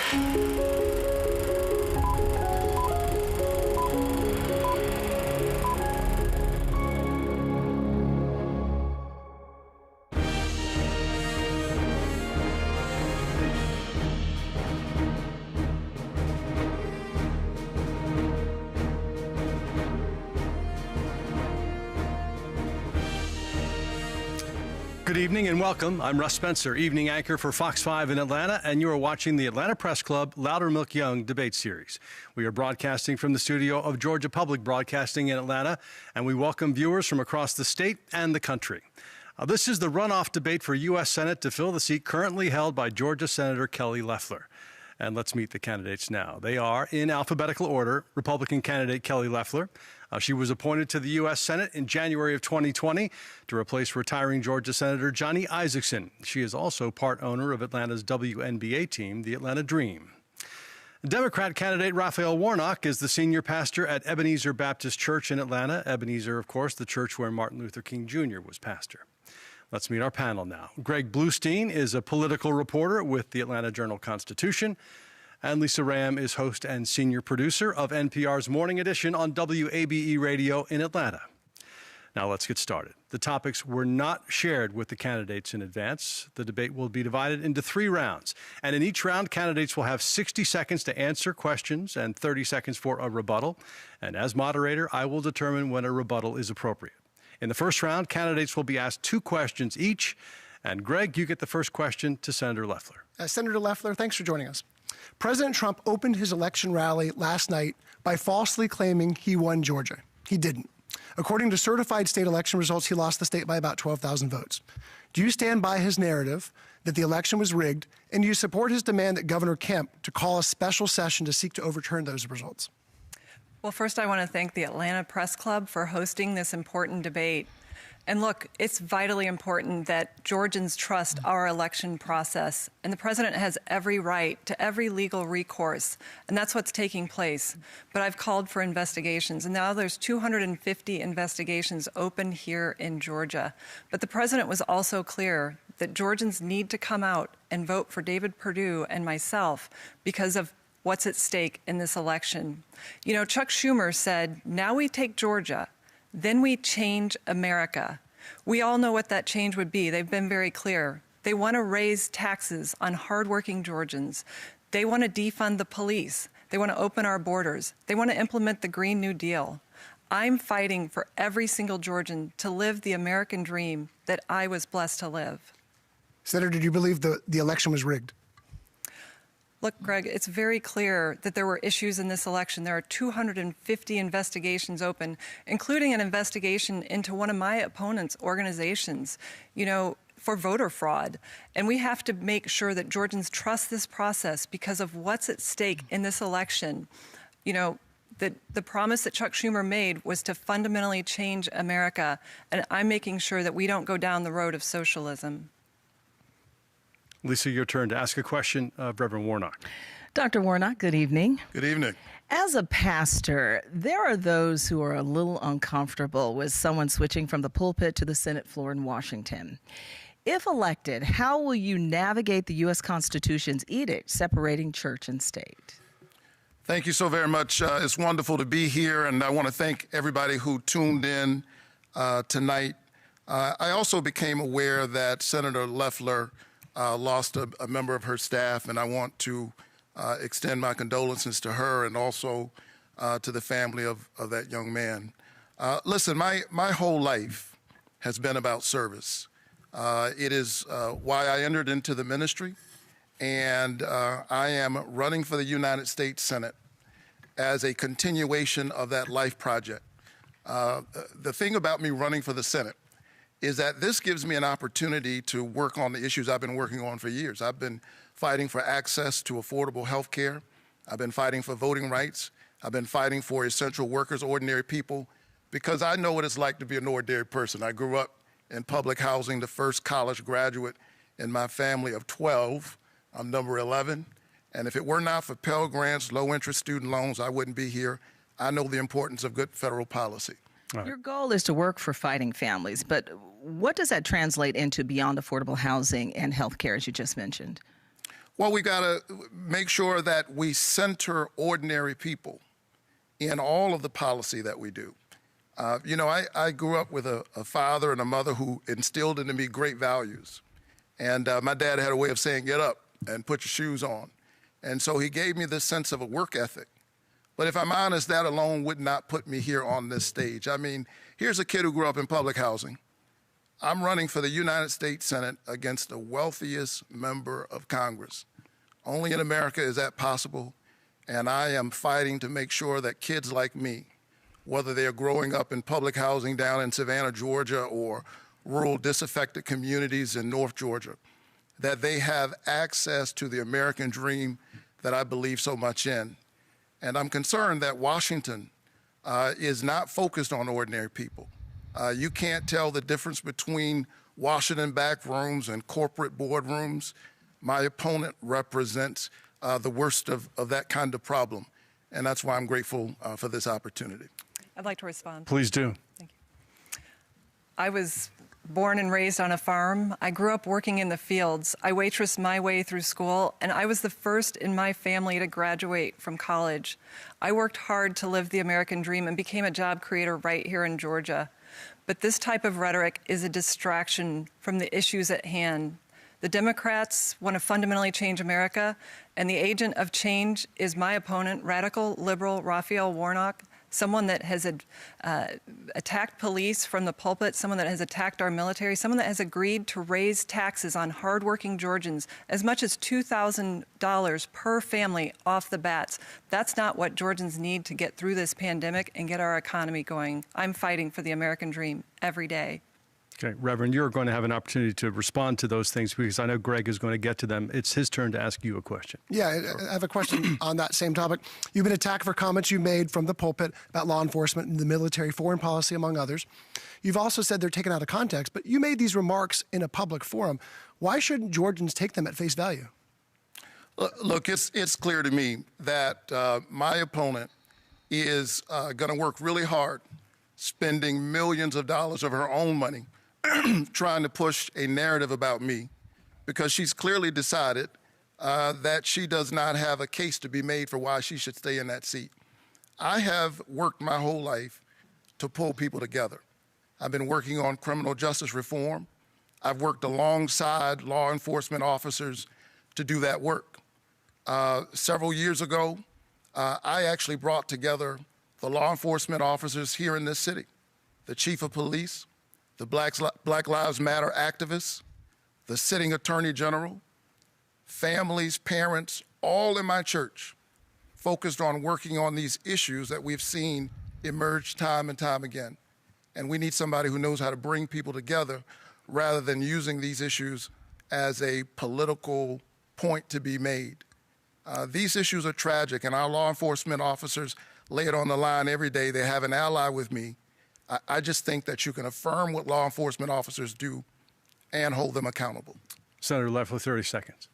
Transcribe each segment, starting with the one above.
Good evening and welcome. I'm Russ Spencer, evening anchor for Fox 5 in Atlanta, and you are watching the Atlanta Press Club Loudermilk Young debate series. We are broadcasting from the studio of Georgia Public Broadcasting in Atlanta, and we welcome viewers from across the state and the country. This is the runoff debate for U.S. Senate to fill the seat currently held by Georgia Senator Kelly Loeffler. And let's meet the candidates now. They are, in alphabetical order, Republican candidate Kelly Loeffler. She was appointed to the U.S. Senate in January of 2020 to replace retiring Georgia Senator Johnny Isakson. She is also part owner of Atlanta's WNBA team, the Atlanta Dream. Democrat candidate Raphael Warnock is the senior pastor at Ebenezer Baptist Church in Atlanta. Ebenezer, of course, the church where Martin Luther King Jr. was pastor. Let's meet our panel now. Greg Bluestein is a political reporter with the Atlanta Journal-Constitution. And Lisa Rayam is host and senior producer of NPR's Morning Edition on WABE Radio in Atlanta. Now let's get started. The topics were not shared with the candidates in advance. The debate will be divided into 3 rounds. And in each round, candidates will have 60 seconds to answer questions and 30 seconds for a rebuttal. And as moderator, I will determine when a rebuttal is appropriate. In the first round, candidates will be asked 2 questions each. And Greg, you get the first question to Senator Loeffler. Senator Loeffler, thanks for joining us. President Trump opened his election rally last night by falsely claiming he won Georgia. He didn't. According to certified state election results, he lost the state by about 12,000 votes. Do you stand by his narrative that the election was rigged, and do you support his demand that Governor Kemp to call a special session to seek to overturn those results? Well, first I want to thank the Atlanta Press Club for hosting this important debate. And look, it's vitally important that Georgians trust our election process, and the president has every right to every legal recourse, and that's what's taking place. But I've called for investigations, and now there's 250 investigations open here in Georgia. But the president was also clear that Georgians need to come out and vote for David Perdue and myself because of what's at stake in this election. You know, Chuck Schumer said, now we take Georgia, then we change America. We all know what that change would be. They've been very clear. They want to raise taxes on hardworking Georgians. They want to defund the police. They want to open our borders. They want to implement the Green New Deal. I'm fighting for every single Georgian to live the American dream that I was blessed to live. Senator, did you believe the election was rigged? Look, Greg, it's very clear that there were issues in this election. There are 250 investigations open, including an investigation into one of my opponent's organizations, for voter fraud. And we have to make sure that Georgians trust this process because of what's at stake in this election. The promise that Chuck Schumer made was to fundamentally change America, and I'm making sure that we don't go down the road of socialism. Lisa, your turn to ask a question of Reverend Warnock. Dr. Warnock, good evening. Good evening. As a pastor, there are those who are a little uncomfortable with someone switching from the pulpit to the Senate floor in Washington. If elected, how will you navigate the U.S. Constitution's edict separating church and state? Thank you so very much. It's wonderful to be here, and I want to thank everybody who tuned in tonight. I also became aware that Senator Loeffler lost a member of her staff, and I want to extend my condolences to her and also to the family of that young man. Listen, my whole life has been about service. It is why I entered into the ministry, and I am running for the United States Senate as a continuation of that life project. The thing about me running for the Senate is that this gives me an opportunity to work on the issues I've been working on for years. I've been fighting for access to affordable health care. I've been fighting for voting rights. I've been fighting for essential workers, ordinary people, because I know what it's like to be an ordinary person. I grew up in public housing, the first college graduate in my family of 12. I'm number 11. And if it were not for Pell Grants, low-interest student loans, I wouldn't be here. I know the importance of good federal policy. Right. Your goal is to work for fighting families, but what does that translate into beyond affordable housing and health care, as you just mentioned? Well, we got to make sure that we center ordinary people in all of the policy that we do. I grew up with a father and a mother who instilled into me great values. And my dad had a way of saying, get up and put your shoes on. And so he gave me this sense of a work ethic. But if I'm honest, that alone would not put me here on this stage. I mean, here's a kid who grew up in public housing. I'm running for the United States Senate against the wealthiest member of Congress. Only in America is that possible. And I am fighting to make sure that kids like me, whether they're growing up in public housing down in Savannah, Georgia, or rural disaffected communities in North Georgia, that they have access to the American dream that I believe so much in. And I'm concerned that Washington is not focused on ordinary people. You can't tell the difference between Washington back rooms and corporate boardrooms. My opponent represents the worst of that kind of problem. And that's why I'm grateful for this opportunity. I'd like to respond. Please do. Thank you. I was born and raised on a farm. I grew up working in the fields. I waitressed my way through school, and I was the first in my family to graduate from college. I worked hard to live the American dream and became a job creator right here in Georgia. But this type of rhetoric is a distraction from the issues at hand. The Democrats want to fundamentally change America, and the agent of change is my opponent, radical liberal Raphael Warnock, someone that has attacked police from the pulpit, someone that has attacked our military, someone that has agreed to raise taxes on hardworking Georgians as much as $2,000 per family off the bats. That's not what Georgians need to get through this pandemic and get our economy going. I'm fighting for the American dream every day. Okay, Reverend, you're going to have an opportunity to respond to those things because I know Greg is going to get to them. It's his turn to ask you a question. Yeah, I have a question on that same topic. You've been attacked for comments you made from the pulpit about law enforcement and the military, foreign policy, among others. You've also said they're taken out of context, but you made these remarks in a public forum. Why shouldn't Georgians take them at face value? Look, it's clear to me that my opponent is going to work really hard, spending millions of dollars of her own money trying to push a narrative about me because she's clearly decided that she does not have a case to be made for why she should stay in that seat. I have worked my whole life to pull people together. I've been working on criminal justice reform. I've worked alongside law enforcement officers to do that work. Several years ago, I actually brought together the law enforcement officers here in this city, the chief of police, the Black Lives Matter activists, the sitting attorney general, families, parents, all in my church focused on working on these issues that we've seen emerge time and time again. And we need somebody who knows how to bring people together rather than using these issues as a political point to be made. These issues are tragic, and our law enforcement officers lay it on the line every day. They have an ally with me. I just think that you can affirm what law enforcement officers do and hold them accountable. Senator Loeffler, 30 seconds.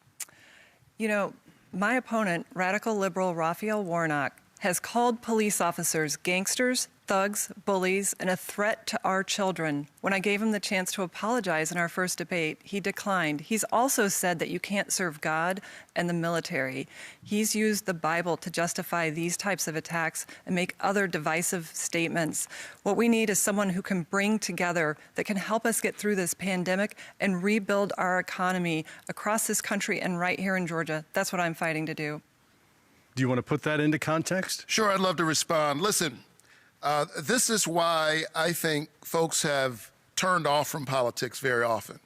You know, my opponent, radical liberal Raphael Warnock, has called police officers gangsters, thugs, bullies, and a threat to our children. When I gave him the chance to apologize in our first debate, he declined. He's also said that you can't serve God and the military. He's used the Bible to justify these types of attacks and make other divisive statements. What we need is someone who can bring together, that can help us get through this pandemic and rebuild our economy across this country and right here in Georgia. That's what I'm fighting to do. Do you want to put that into context? Sure, I'd love to respond. Listen, this is why I think folks have turned off from politics very often,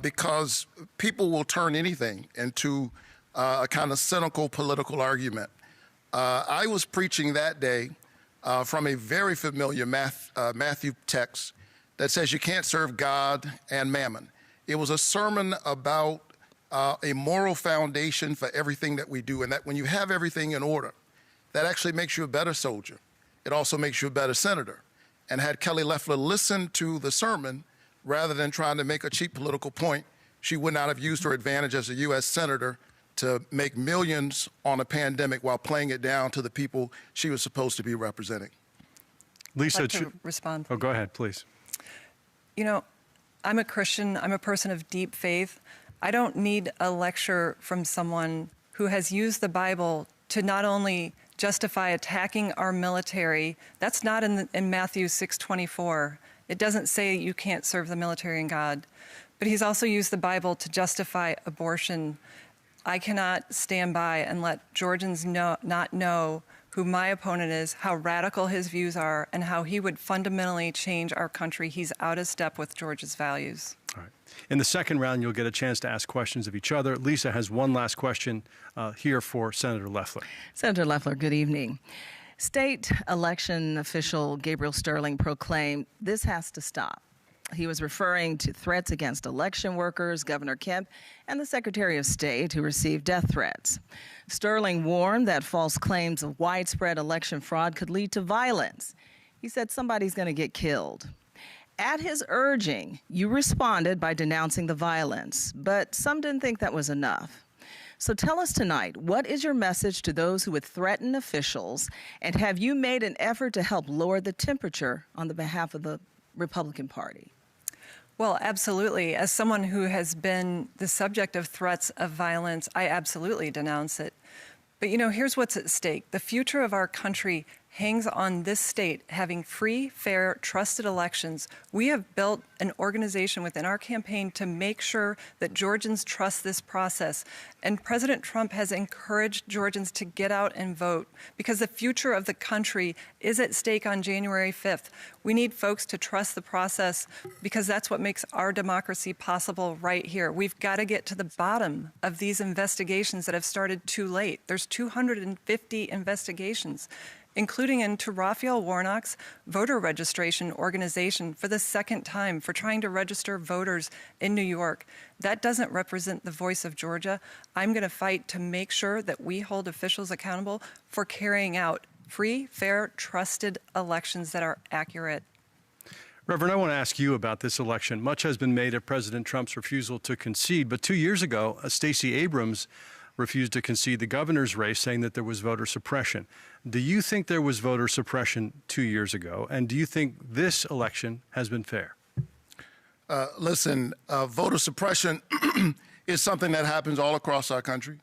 because people will turn anything into a kind of cynical political argument. I was preaching that day from a very familiar Matthew text that says you can't serve God and mammon. It was a sermon about a moral foundation for everything that we do, and that when you have everything in order, that actually makes you a better soldier. It also makes you a better senator. And had Kelly Loeffler listened to the sermon, rather than trying to make a cheap political point, she would not have used her advantage as a U.S. senator to make millions on a pandemic while playing it down to the people she was supposed to be representing. Lisa, I'd like to respond. Oh, go ahead, please. You know, I'm a Christian. I'm a person of deep faith. I don't need a lecture from someone who has used the Bible to not only justify attacking our military. That's not in Matthew 6:24. It doesn't say you can't serve the military and God. But he's also used the Bible to justify abortion. I cannot stand by and let Georgians not know who my opponent is, how radical his views are, and how he would fundamentally change our country. He's out of step with Georgia's values. All right. In the second round, you'll get a chance to ask questions of each other. Lisa has one last question here for Senator Loeffler. Senator Loeffler, good evening. State election official Gabriel Sterling proclaimed this has to stop. He was referring to threats against election workers, Governor Kemp, and the Secretary of State who received death threats. Sterling warned that false claims of widespread election fraud could lead to violence. He said somebody's going to get killed. At his urging, you responded by denouncing the violence, but some didn't think that was enough. So tell us tonight, what is your message to those who would threaten officials, and have you made an effort to help lower the temperature on the behalf of the Republican Party? Well, absolutely. As someone who has been the subject of threats of violence, I absolutely denounce it. But, here's what's at stake. The future of our country hangs on this state having free, fair, trusted elections. We have built an organization within our campaign to make sure that Georgians trust this process. And President Trump has encouraged Georgians to get out and vote because the future of the country is at stake on January 5th. We need folks to trust the process because that's what makes our democracy possible right here. We've got to get to the bottom of these investigations that have started too late. There's 250 investigations, including into Raphael Warnock's voter registration organization for the second time for trying to register voters in New York. That doesn't represent the voice of Georgia. I'm going to fight to make sure that we hold officials accountable for carrying out free, fair, trusted elections that are accurate. Reverend, I want to ask you about this election. Much has been made of President Trump's refusal to concede, but 2 years ago, Stacey Abrams refused to concede the governor's race, saying that there was voter suppression. Do you think there was voter suppression 2 years ago? And do you think this election has been fair? Listen, voter suppression is something that happens all across our country.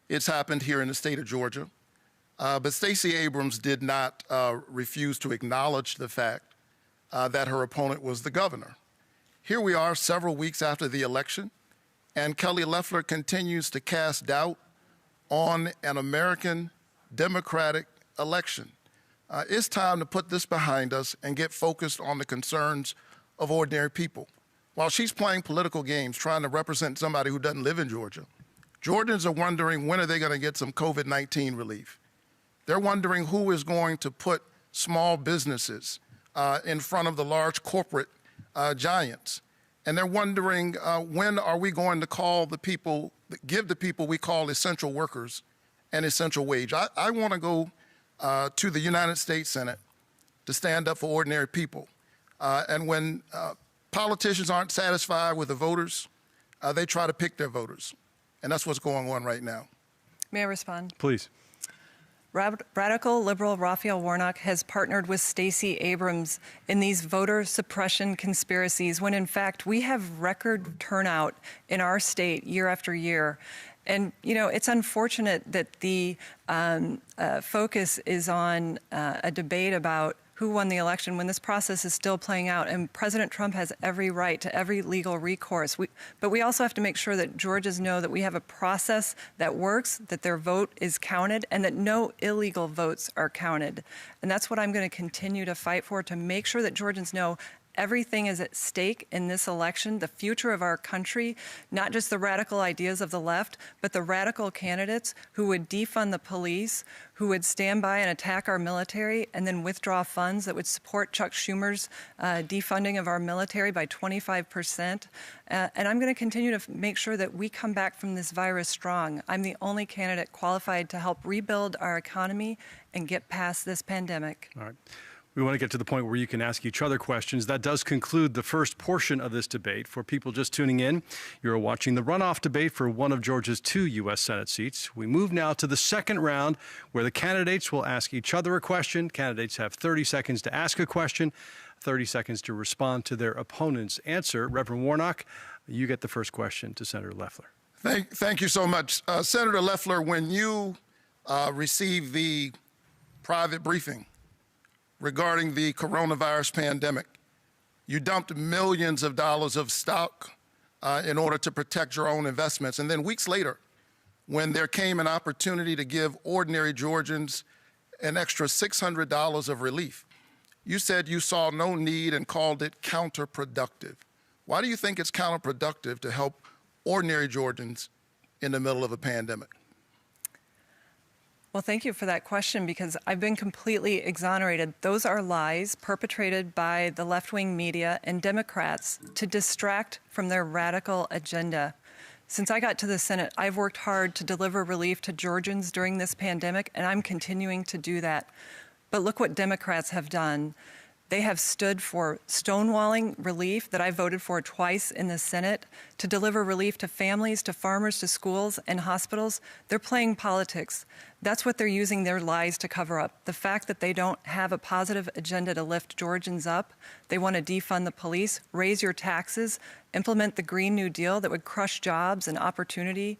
It's happened here in the state of Georgia. But Stacey Abrams did not refuse to acknowledge the fact that her opponent was the governor. Here we are several weeks after the election, and Kelly Loeffler continues to cast doubt on an American democratic election. It's time to put this behind us and get focused on the concerns of ordinary people. While she's playing political games, trying to represent somebody who doesn't live in Georgia, Georgians are wondering when are they going to get some COVID-19 relief. They're wondering who is going to put small businesses in front of the large corporate giants. And they're wondering when are we going to call the people, give the people we call essential workers an essential wage. I want to go to the United States Senate to stand up for ordinary people. And when politicians aren't satisfied with the voters, they try to pick their voters. And that's what's going on right now. May I respond? Please. Radical liberal Raphael Warnock has partnered with Stacey Abrams in these voter suppression conspiracies when, in fact, we have record turnout in our state year after year. And, it's unfortunate that the focus is on a debate about who won the election when this process is still playing out. And President Trump has every right to every legal recourse. But we also have to make sure that Georgians know that we have a process that works, that their vote is counted, and that no illegal votes are counted. And that's what I'm going to continue to fight for, to make sure that Georgians know everything is at stake in this election, the future of our country, not just the radical ideas of the left, but the radical candidates who would defund the police, who would stand by and attack our military and then withdraw funds that would support Chuck Schumer's defunding of our military by 25%. And I'm going to continue to make sure that we come back from this virus strong. I'm the only candidate qualified to help rebuild our economy and get past this pandemic. All right. We want to get to the point where you can ask each other questions. That does conclude the first portion of this debate. For people just tuning in, you're watching the runoff debate for one of Georgia's 2 U.S. Senate seats. We move now to the second round, where the candidates will ask each other a question. Candidates have 30 seconds to ask a question, 30 seconds to respond to their opponent's answer. Reverend Warnock, You get the first question to Senator Loeffler. Thank you so much. Senator Loeffler, when you received the private briefing regarding the coronavirus pandemic, you dumped millions of dollars of stock in order to protect your own investments. And then weeks later, when there came an opportunity to give ordinary Georgians an extra $600 of relief, you said you saw no need and called it counterproductive. Why do you think it's counterproductive to help ordinary Georgians in the middle of a pandemic? Well, thank you for that question, because I've been completely exonerated. Those are lies perpetrated by the left-wing media and Democrats to distract from their radical agenda. Since I got to the Senate, I've worked hard to deliver relief to Georgians during this pandemic, and I'm continuing to do that. But look what Democrats have done. They have stood for stonewalling relief that I voted for twice in the Senate, to deliver relief to families, to farmers, to schools and hospitals. They're playing politics. That's what they're using their lies to cover up. The fact that they don't have a positive agenda to lift Georgians up. They want to defund the police, raise your taxes, implement the Green New Deal that would crush jobs and opportunity.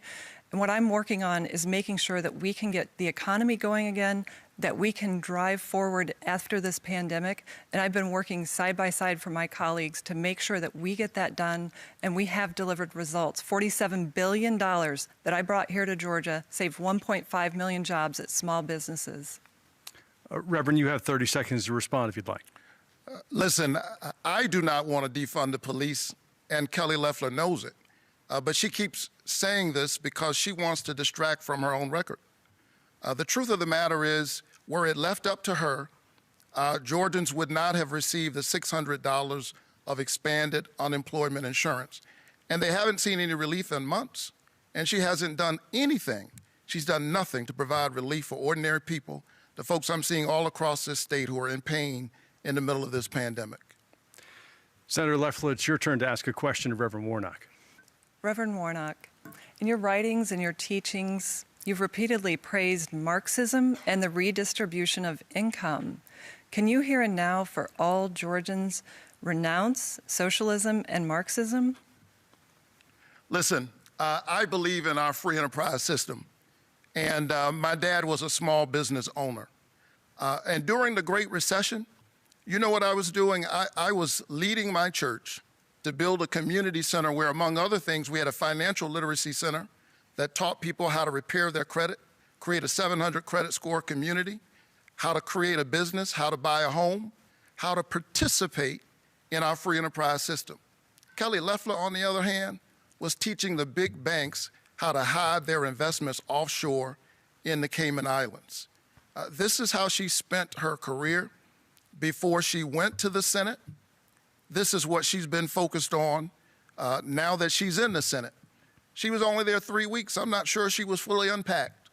And what I'm working on is making sure that we can get the economy going again, that we can drive forward after this pandemic. And I've been working side by side for my colleagues to make sure that we get that done, and we have delivered results. $47 billion that I brought here to Georgia saved 1.5 million jobs at small businesses. Reverend, you have 30 seconds to respond if you'd like. Listen, I do not want to defund the police, and Kelly Loeffler knows it. But she keeps saying this because she wants to distract from her own record. The truth of the matter is, were it left up to her, Georgians would not have received the $600 of expanded unemployment insurance. And they haven't seen any relief in months. And she hasn't done anything. She's done nothing to provide relief for ordinary people, the folks I'm seeing all across this state who are in pain in the middle of this pandemic. Senator Loeffler, it's your turn to ask a question of Reverend Warnock. Reverend Warnock, in your writings and your teachings, you've repeatedly praised Marxism and the redistribution of income. Can you here and now, for all Georgians, renounce socialism and Marxism? Listen, I believe in our free enterprise system. And my dad was a small business owner. And during the Great Recession, you know what I was doing? I was leading my church to build a community center where, among other things, we had a financial literacy center that taught people how to repair their credit, create a 700 credit score community, how to create a business, how to buy a home, how to participate in our free enterprise system. Kelly Loeffler, on the other hand, was teaching the big banks how to hide their investments offshore in the Cayman Islands. This is how she spent her career before she went to the Senate. This is what she's been focused on now that she's in the Senate. She was only there 3 weeks. I'm not sure she was fully unpacked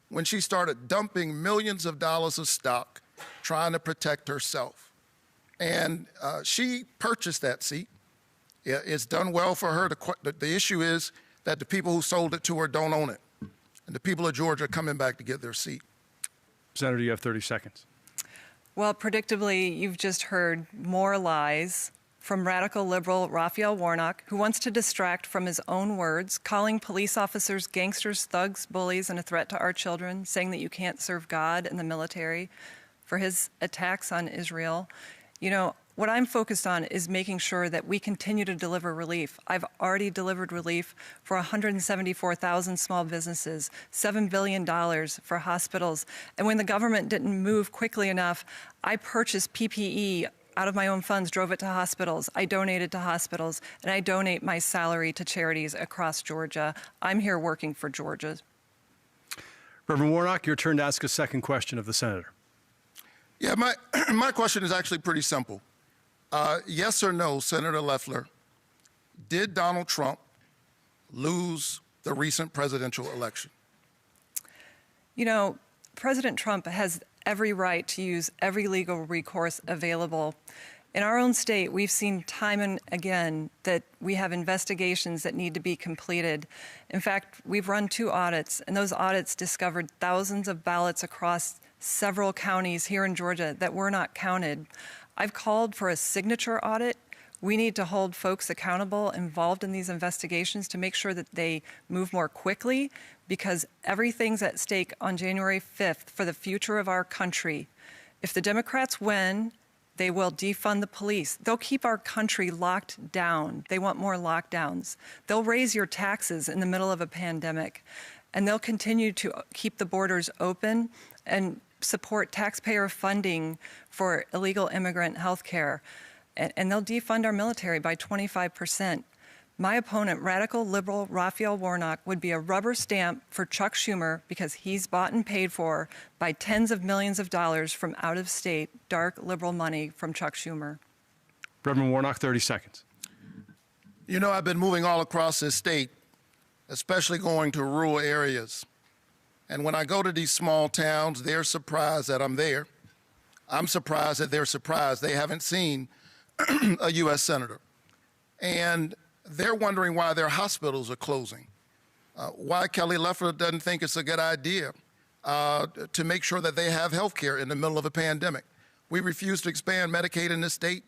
when she started dumping millions of dollars of stock trying to protect herself. And she purchased that seat. It's done well for her. The issue is that the people who sold it to her don't own it. And the people of Georgia are coming back to get their seat. Senator, you have 30 seconds. Well, predictably, you've just heard more lies from radical liberal Raphael Warnock, who wants to distract from his own words, calling police officers gangsters, thugs, bullies, and a threat to our children, saying that you can't serve God and the military, for his attacks on Israel. You know, what I'm focused on is making sure that we continue to deliver relief. I've already delivered relief for 174,000 small businesses, $7 billion for hospitals. And when the government didn't move quickly enough, I purchased PPE out of my own funds, drove it to hospitals. I donated to hospitals, and I donate my salary to charities across Georgia. I'm here working for Georgia. Reverend Warnock, your turn to ask a second question of the senator. Yeah, my question is actually pretty simple. Yes or no, Senator Loeffler, did Donald Trump lose the recent presidential election? You know, President Trump has every right to use every legal recourse available. In our own state, we've seen time and again that we have investigations that need to be completed. In fact, we've run 2 audits, and those audits discovered thousands of ballots across several counties here in Georgia that were not counted. I've called for a signature audit We need to hold folks accountable involved in these investigations to make sure that they move more quickly, because everything's at stake on January 5th for the future of our country. If the Democrats win, they will defund the police. They'll keep our country locked down. They want more lockdowns. They'll raise your taxes in the middle of a pandemic. And they'll continue to keep the borders open and support taxpayer funding for illegal immigrant health care. And they'll defund our military by 25%. My opponent, radical liberal Raphael Warnock, would be a rubber stamp for Chuck Schumer because he's bought and paid for by tens of millions of dollars from out-of-state dark liberal money from Chuck Schumer. Reverend Warnock, 30 seconds. You know, I've been moving all across this state, especially going to rural areas. And when I go to these small towns, they're surprised that I'm there. I'm surprised that they're surprised they haven't seen a U.S. senator. And they're wondering why their hospitals are closing, why Kelly Loeffler doesn't think it's a good idea to make sure that they have health care in the middle of a pandemic. We refuse to expand Medicaid in this state.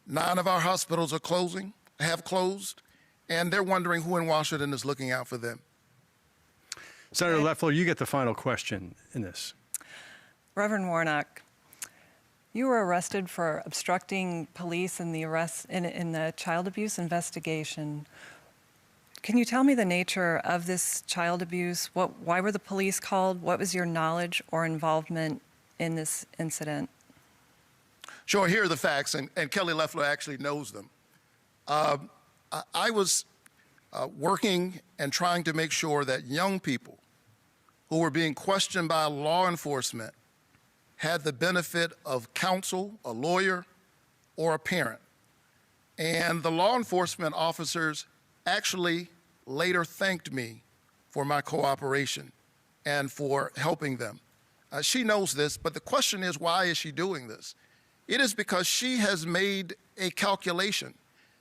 9 of our hospitals are closing, have closed, and they're wondering who in Washington is looking out for them. Senator Loeffler, you get the final question in this. Reverend Warnock, you were arrested for obstructing police in the child abuse investigation. Can you tell me the nature of this child abuse? Why were the police called? What was your knowledge or involvement in this incident? Sure, here are the facts, and Kelly Loeffler actually knows them. I was working and trying to make sure that young people who were being questioned by law enforcement had the benefit of counsel, a lawyer, or a parent. And the law enforcement officers actually later thanked me for my cooperation and for helping them. She knows this, but the question is, why is she doing this? It is because she has made a calculation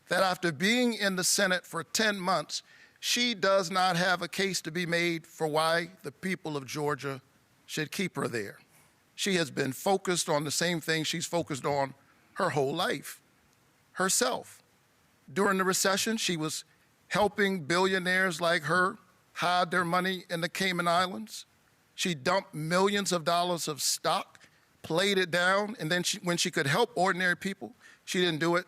that after being in the Senate for 10 months, she does not have a case to be made for why the people of Georgia should keep her there. She has been focused on the same thing she's focused on her whole life, herself. During the recession, she was helping billionaires like her hide their money in the Cayman Islands. She dumped millions of dollars of stock, played it down, and then when she could help ordinary people, she didn't do it,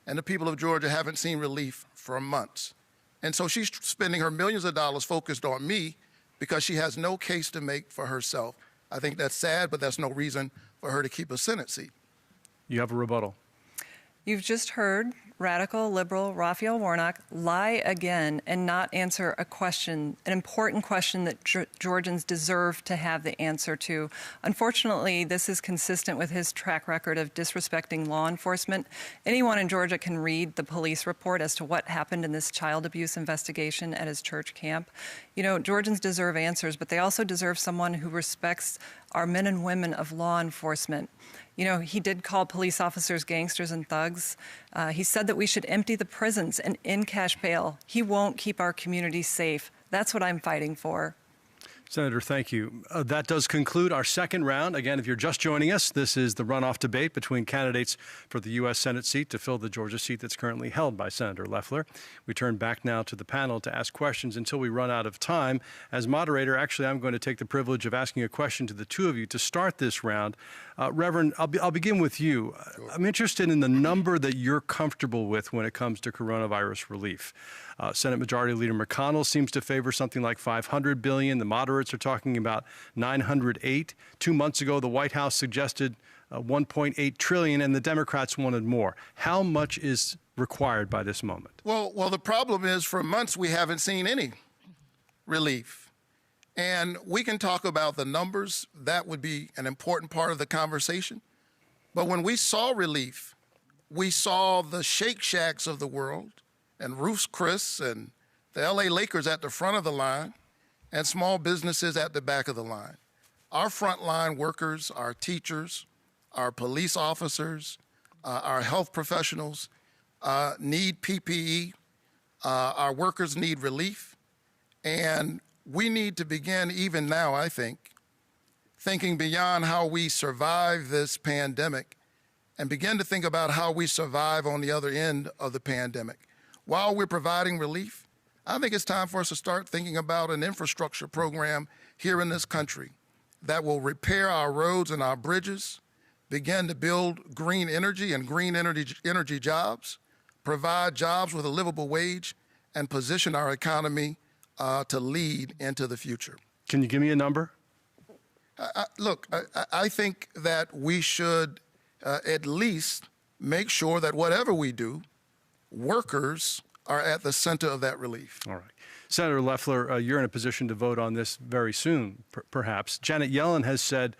and the people of Georgia haven't seen relief for months. And so she's spending her millions of dollars focused on me because she has no case to make for herself. I think that's sad, but that's no reason for her to keep a Senate seat. You have a rebuttal. You've just heard radical liberal Raphael Warnock lie again and not answer a question, an important question that Georgians deserve to have the answer to. Unfortunately, this is consistent with his track record of disrespecting law enforcement. Anyone in Georgia can read the police report as to what happened in this child abuse investigation at his church camp. You know, Georgians deserve answers, but they also deserve someone who respects our men and women of law enforcement. You know, he did call police officers gangsters and thugs. He said that we should empty the prisons and end cash bail. He won't keep our communities safe. That's what I'm fighting for. Senator, thank you. That does conclude our second round. Again, if you're just joining us, this is the runoff debate between candidates for the U.S. Senate seat to fill the Georgia seat that's currently held by Senator Loeffler. We turn back now to the panel to ask questions until we run out of time. As moderator, actually, I'm going to take the privilege of asking a question to the two of you to start this round. Reverend, I'll begin with you. Sure. I'm interested in the number that you're comfortable with when it comes to coronavirus relief. Senate Majority Leader McConnell seems to favor something like $500 billion. The moderates are talking about $908. 2 months ago, the White House suggested $1.8 trillion, and the Democrats wanted more. How much is required by this moment? Well, the problem is for months we haven't seen any relief. And we can talk about the numbers. That would be an important part of the conversation. But when we saw relief, we saw the Shake Shacks of the world and Ruth's Chris and the LA Lakers at the front of the line and small businesses at the back of the line. Our frontline workers, our teachers, our police officers, our health professionals need PPE. Our workers need relief. And we need to begin even now, I think, thinking beyond how we survive this pandemic and begin to think about how we survive on the other end of the pandemic. While we're providing relief, I think it's time for us to start thinking about an infrastructure program here in this country that will repair our roads and our bridges, begin to build green energy and green energy jobs, provide jobs with a livable wage, and position our economy to lead into the future. Can you give me a number? Look, I think that we should at least make sure that whatever we do, workers are at the center of that relief. All right. Senator Loeffler, you're in a position to vote on this very soon, perhaps. Janet Yellen has said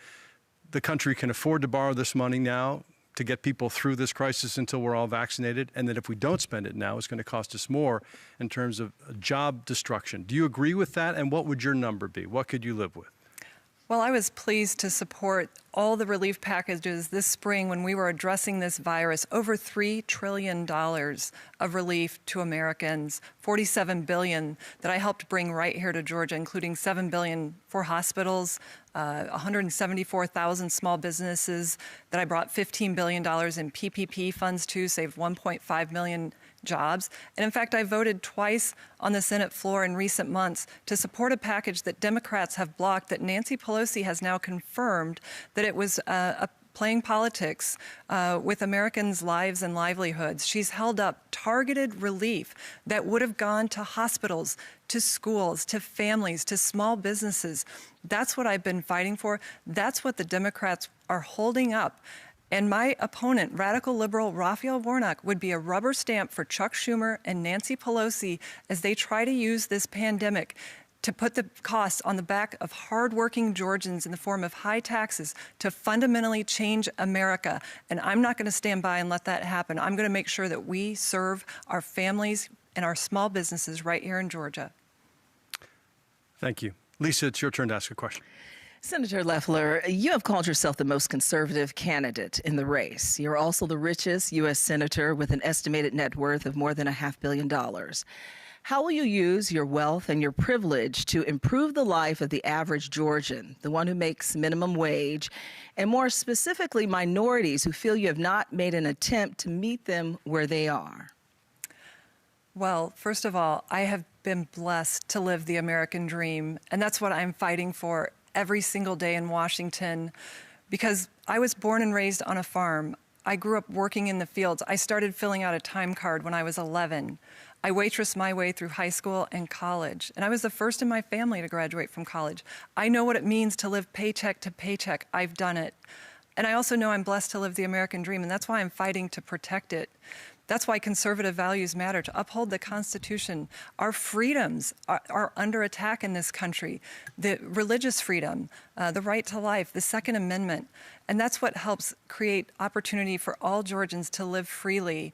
the country can afford to borrow this money now to get people through this crisis until we're all vaccinated, and that if we don't spend it now, it's going to cost us more in terms of job destruction. Do you agree with that, and what would your number be? What could you live with? Well, I was pleased to support all the relief packages this spring when we were addressing this virus. Over $3 trillion of relief to Americans, $47 billion that I helped bring right here to Georgia, including $7 billion for hospitals, 174,000 small businesses that I brought $15 billion in PPP funds to, saved 1.5 million jobs. And in fact, I voted twice on the Senate floor in recent months to support a package that Democrats have blocked, that Nancy Pelosi has now confirmed that it was playing politics with Americans' lives and livelihoods. She's held up targeted relief that would have gone to hospitals, to schools, to families, to small businesses. That's what I've been fighting for. That's what the Democrats are holding up. And my opponent, radical liberal Raphael Warnock, would be a rubber stamp for Chuck Schumer and Nancy Pelosi as they try to use this pandemic to put the costs on the back of hardworking Georgians in the form of high taxes to fundamentally change America. And I'm not going to stand by and let that happen. I'm going to make sure that we serve our families and our small businesses right here in Georgia. Thank you. Lisa, it's your turn to ask a question. Senator Loeffler, you have called yourself the most conservative candidate in the race. You're also the richest U.S. senator with an estimated net worth of more than $500 million. How will you use your wealth and your privilege to improve the life of the average Georgian, the one who makes minimum wage, and more specifically, minorities who feel you have not made an attempt to meet them where they are? Well, first of all, I have been blessed to live the American dream, and that's what I'm fighting for every single day in Washington, because I was born and raised on a farm. I grew up working in the fields. I started filling out a time card when I was 11. I waitressed my way through high school and college, and I was the first in my family to graduate from college. I know what it means to live paycheck to paycheck. I've done it. And I also know I'm blessed to live the American dream, and that's why I'm fighting to protect it. That's why conservative values matter, to uphold the Constitution. Our freedoms are under attack in this country. The religious freedom, the right to life, the Second Amendment. And that's what helps create opportunity for all Georgians to live freely.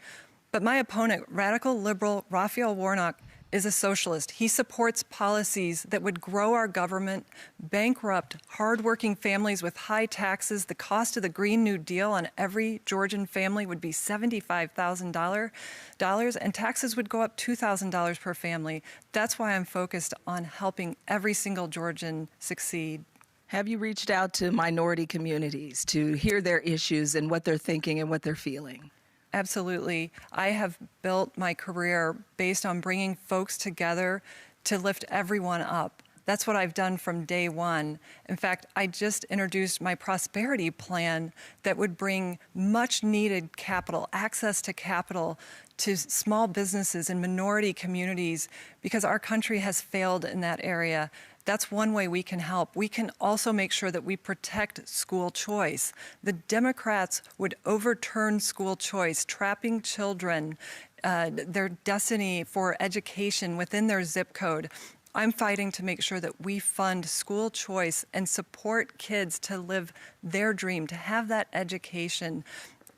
But my opponent, radical liberal Raphael Warnock, is a socialist. He supports policies that would grow our government, bankrupt hardworking families with high taxes. The cost of the Green New Deal on every Georgian family would be $75,000, and taxes would go up $2,000 per family. That's why I'm focused on helping every single Georgian succeed. Have you reached out to minority communities to hear their issues and what they're thinking and what they're feeling? Absolutely. I have built my career based on bringing folks together to lift everyone up. That's what I've done from day one. In fact, I just introduced my prosperity plan that would bring much needed capital, access to capital, to small businesses and minority communities, because our country has failed in that area. That's one way we can help. We can also make sure that we protect school choice. The Democrats would overturn school choice, trapping children, their destiny for education within their zip code. I'm fighting to make sure that we fund school choice and support kids to live their dream, to have that education.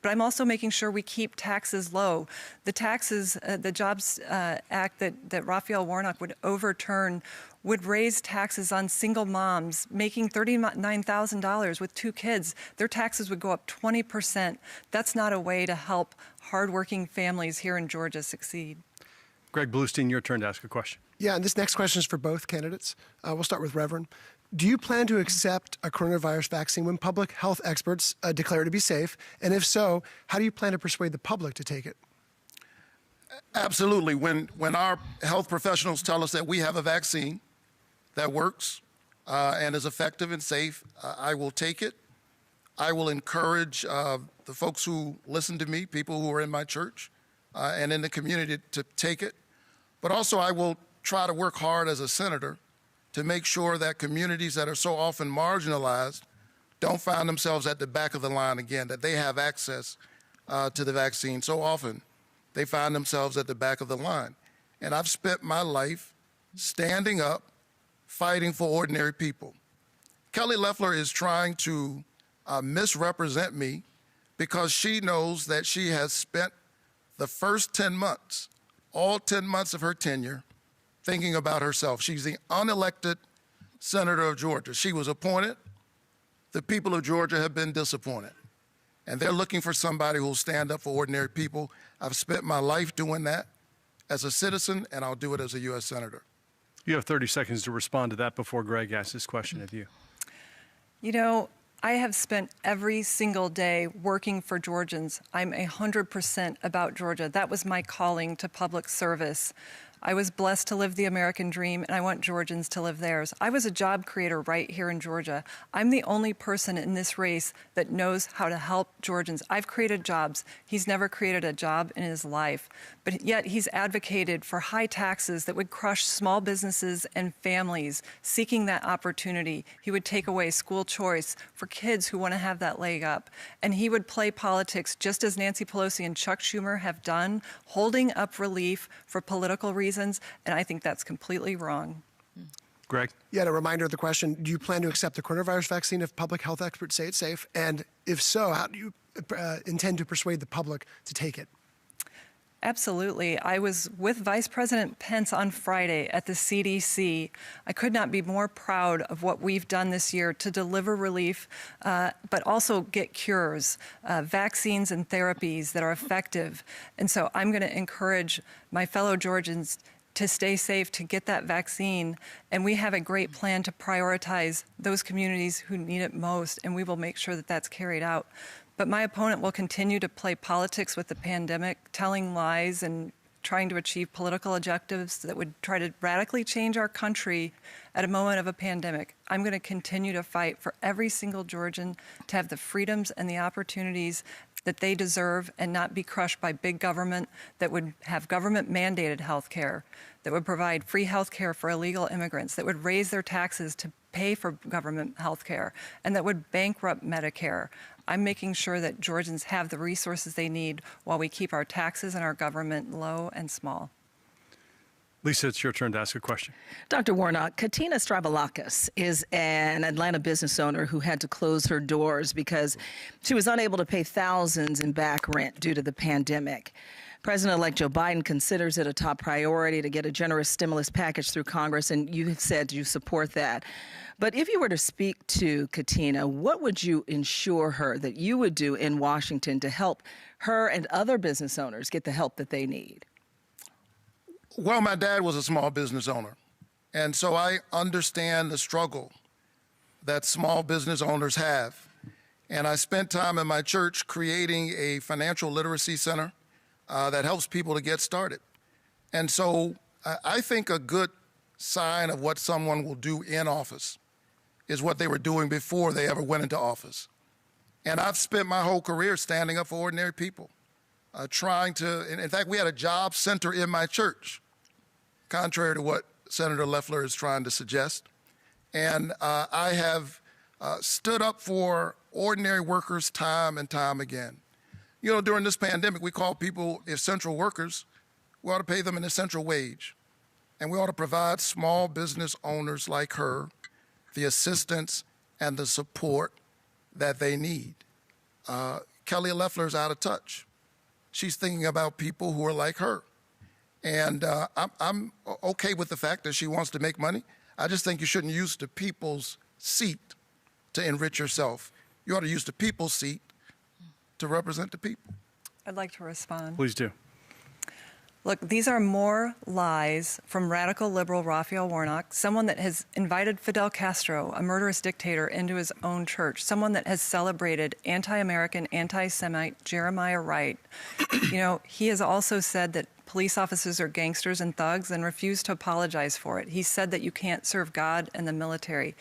But I'm also making sure we keep taxes low. The taxes, the Jobs Act that Raphael Warnock would overturn would raise taxes on single moms making $39,000 with 2 kids. Their taxes would go up 20%. That's not a way to help hardworking families here in Georgia succeed. Greg Bluestein, your turn to ask a question. Yeah, and this next question is for both candidates. We'll start with Reverend. Do you plan to accept a coronavirus vaccine when public health experts declare it to be safe? And if so, how do you plan to persuade the public to take it? Absolutely. When our health professionals tell us that we have a vaccine that works and is effective and safe, I will take it. I will encourage the folks who listen to me, people who are in my church and in the community, to take it. But also I will try to work hard as a senator to make sure that communities that are so often marginalized don't find themselves at the back of the line again, that they have access to the vaccine. So often they find themselves at the back of the line. And I've spent my life standing up, fighting for ordinary people. Kelly Loeffler is trying to misrepresent me because she knows that she has spent the first 10 months, all 10 months of her tenure, thinking about herself. She's the unelected senator of Georgia. She was appointed. The people of Georgia have been disappointed. And they're looking for somebody who will stand up for ordinary people. I've spent my life doing that as a citizen, and I'll do it as a U.S. senator. You have 30 seconds to respond to that before Greg asks this question of you. You know, I have spent every single day working for Georgians. I'm 100% about Georgia. That was my calling to public service. I was blessed to live the American dream, and I want Georgians to live theirs. I was a job creator right here in Georgia. I'm the only person in this race that knows how to help Georgians. I've created jobs. He's never created a job in his life, but yet he's advocated for high taxes that would crush small businesses and families seeking that opportunity. He would take away school choice for kids who want to have that leg up, and he would play politics just as Nancy Pelosi and Chuck Schumer have done, holding up relief for political reasons. And I think that's completely wrong. Greg? Yeah, and a reminder of the question, do you plan to accept the coronavirus vaccine if public health experts say it's safe? And if so, how do you intend to persuade the public to take it? Absolutely. I was with Vice President Pence on Friday at the CDC. I could not be more proud of what we've done this year to deliver relief, but also get cures, vaccines and therapies that are effective. And so I'm going to encourage my fellow Georgians to stay safe, to get that vaccine. And we have a great plan to prioritize those communities who need it most, and we will make sure that that's carried out. But my opponent will continue to play politics with the pandemic, telling lies and trying to achieve political objectives that would try to radically change our country at a moment of a pandemic. I'm going to continue to fight for every single Georgian to have the freedoms and the opportunities that they deserve and not be crushed by big government that would have government-mandated health care, that would provide free health care for illegal immigrants, that would raise their taxes to pay for government health care, and that would bankrupt Medicare. I'm making sure that Georgians have the resources they need while we keep our taxes and our government low and small. Lisa, it's your turn to ask a question. Dr. Warnock, Katina Stravalakis is an Atlanta business owner who had to close her doors because she was unable to pay thousands in back rent due to the pandemic. President-elect Joe Biden considers it a top priority to get a generous stimulus package through Congress, and you have said you support that. But if you were to speak to Katina, what would you ensure her that you would do in Washington to help her and other business owners get the help that they need? Well, my dad was a small business owner, and so I understand the struggle that small business owners have. And I spent time in my church creating a financial literacy center that helps people to get started. And so I think a good sign of what someone will do in office is what they were doing before they ever went into office. And I've spent my whole career standing up for ordinary people, trying to, in fact, we had a job center in my church, contrary to what Senator Loeffler is trying to suggest. And I have stood up for ordinary workers time and time again. You know, during this pandemic, we call people essential workers. We ought to pay them an essential wage. And we ought to provide small business owners like her the assistance and the support that they need. Kelly Loeffler's out of touch. She's thinking about people who are like her. And I'm okay with the fact that she wants to make money. I just think you shouldn't use the people's seat to enrich yourself. You ought to use the people's seat to represent the people. I'd like to respond. Please do. Look, these are more lies from radical liberal Raphael Warnock, someone that has invited Fidel Castro, a murderous dictator, into his own church, someone that has celebrated anti-American, anti-Semite Jeremiah Wright. He has also said that police officers are gangsters and thugs and refused to apologize for it. He said that you can't serve God and the military.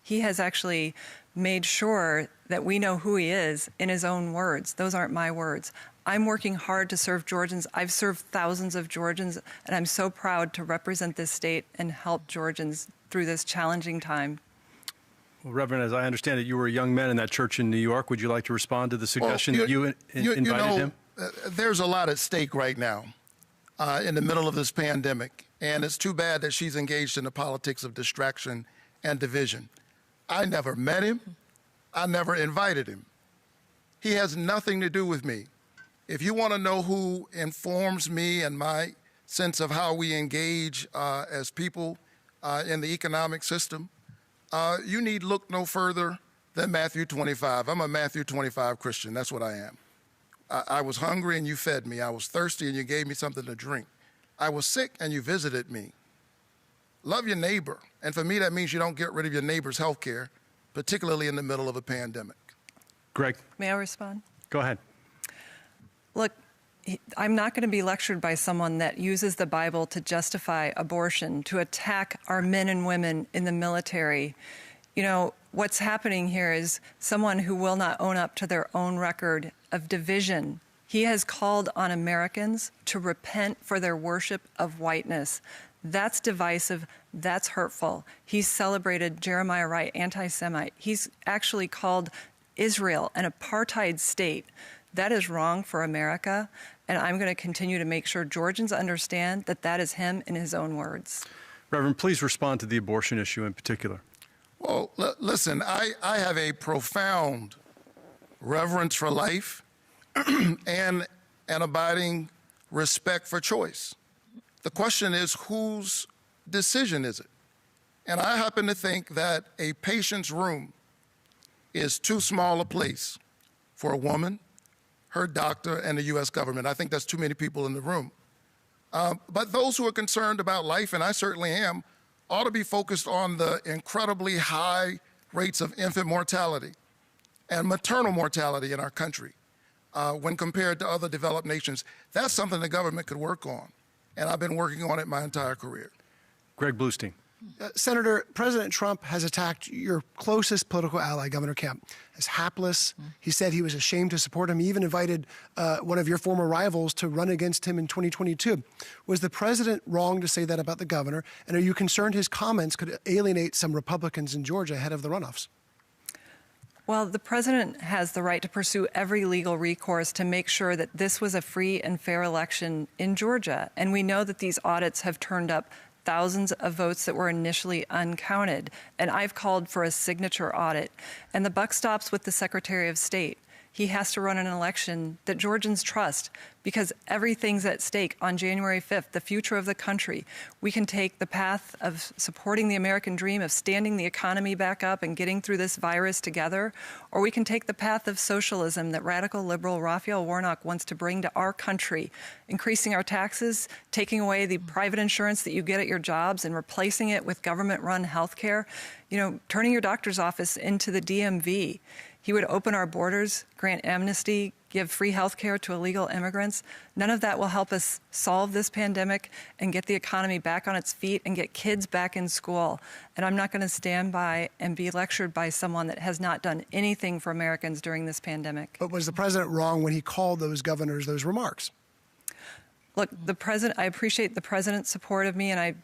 He has actually made sure that we know who he is in his own words. Those aren't my words. I'm working hard to serve Georgians. I've served thousands of Georgians, and I'm so proud to represent this state and help Georgians through this challenging time. Well, Reverend, as I understand it, you were a young man in that church in New York. Would you like to respond to the suggestion that you invited him? There's a lot at stake right now in the middle of this pandemic, and it's too bad that she's engaged in the politics of distraction and division. I never met him. I never invited him. He has nothing to do with me. If you want to know who informs me and my sense of how we engage as people in the economic system, you need look no further than Matthew 25. I'm a Matthew 25 Christian. That's what I am. I was hungry and you fed me. I was thirsty and you gave me something to drink. I was sick and you visited me. Love your neighbor. And for me, that means you don't get rid of your neighbor's health care, particularly in the middle of a pandemic. Greg. May I respond? Go ahead. Look, I'm not going to be lectured by someone that uses the Bible to justify abortion, to attack our men and women in the military. What's happening here is someone who will not own up to their own record of division. He has called on Americans to repent for their worship of whiteness. That's divisive. That's hurtful. He's celebrated Jeremiah Wright, anti-Semite. He's actually called Israel an apartheid state. That is wrong for America, and I'm going to continue to make sure Georgians understand that that is him in his own words. Reverend, please respond to the abortion issue in particular. Well, listen, I have a profound reverence for life and an abiding respect for choice. The question is, whose decision is it? And I happen to think that a patient's room is too small a place for a woman, her doctor, and the U.S. government. I think that's too many people in the room. But those who are concerned about life, and I certainly am, ought to be focused on the incredibly high rates of infant mortality and maternal mortality in our country when compared to other developed nations. That's something the government could work on, and I've been working on it my entire career. Greg Bluestein. Senator, President Trump has attacked your closest political ally, Governor Kemp, as hapless. He said he was ashamed to support him. He even invited one of your former rivals to run against him in 2022. Was the president wrong to say that about the governor? And are you concerned his comments could alienate some Republicans in Georgia ahead of the runoffs? Well, the president has the right to pursue every legal recourse to make sure that this was a free and fair election in Georgia. And we know that these audits have turned up thousands of votes that were initially uncounted. And I've called for a signature audit. And the buck stops with the Secretary of State. He has to run an election that Georgians trust because everything's at stake on January 5th, the future of the country. We can take the path of supporting the American dream, of standing the economy back up and getting through this virus together, or we can take the path of socialism that radical liberal Raphael Warnock wants to bring to our country, increasing our taxes, taking away the private insurance that you get at your jobs and replacing it with government-run health care, turning your doctor's office into the DMV. He would open our borders, grant amnesty, give free health care to illegal immigrants. None of that will help us solve this pandemic and get the economy back on its feet and get kids back in school. And I'm not going to stand by and be lectured by someone that has not done anything for Americans during this pandemic. But was the president wrong when he called those governors those remarks? Look, I appreciate the president's support of me, and I